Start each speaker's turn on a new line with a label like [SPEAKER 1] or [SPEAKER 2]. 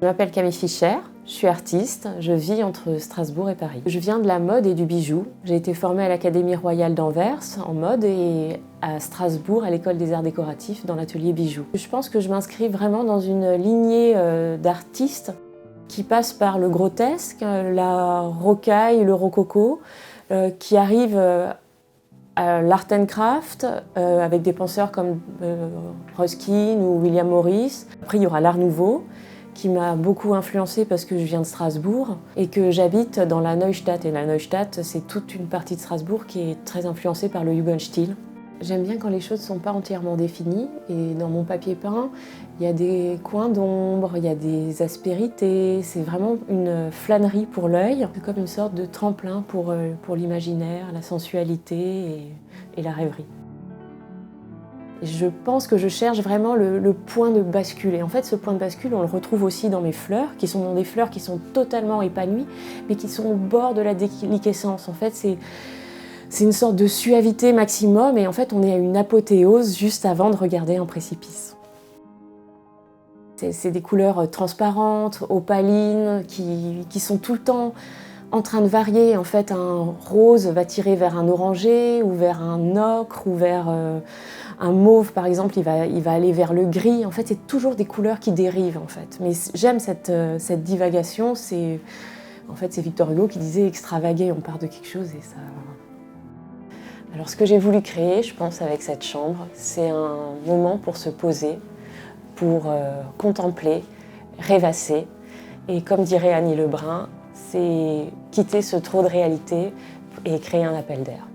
[SPEAKER 1] Je m'appelle Camille Fischer, je suis artiste, je vis entre Strasbourg et Paris. Je viens de la mode et du bijou. J'ai été formée à l'Académie royale d'Anvers en mode et à Strasbourg à l'École des arts décoratifs dans l'atelier bijoux. Je pense que je m'inscris vraiment dans une lignée d'artistes qui passent par le grotesque, la rocaille, le rococo, qui arrivent à l'art and craft avec des penseurs comme Ruskin ou William Morris. Après, il y aura l'art nouveau qui m'a beaucoup influencée parce que je viens de Strasbourg et que j'habite dans la Neustadt. Et la Neustadt, c'est toute une partie de Strasbourg qui est très influencée par le Jugendstil. J'aime bien quand les choses ne sont pas entièrement définies. Et dans mon papier peint, il y a des coins d'ombre, il y a des aspérités. C'est vraiment une flânerie pour l'œil. C'est comme une sorte de tremplin pour l'imaginaire, la sensualité et la rêverie. Je pense que je cherche vraiment le point de bascule. Et en fait, ce point de bascule, on le retrouve aussi dans mes fleurs, qui sont des fleurs qui sont totalement épanouies, mais qui sont au bord de la déliquescence. En fait, c'est une sorte de suavité maximum, et en fait, on est à une apothéose juste avant de regarder un précipice. C'est des couleurs transparentes, opalines, qui sont tout le temps en train de varier. En fait, un rose va tirer vers un orangé, ou vers un ocre, ou vers un mauve, par exemple, il va aller vers le gris. En fait, c'est toujours des couleurs qui dérivent, en fait. Mais j'aime cette divagation. En fait, c'est Victor Hugo qui disait « extravaguer, on part de quelque chose » et ça... Alors, ce que j'ai voulu créer, je pense, avec cette chambre, c'est un moment pour se poser, pour contempler, rêvasser. Et comme dirait Annie Lebrun, c'est quitter ce trou de réalité et créer un appel d'air.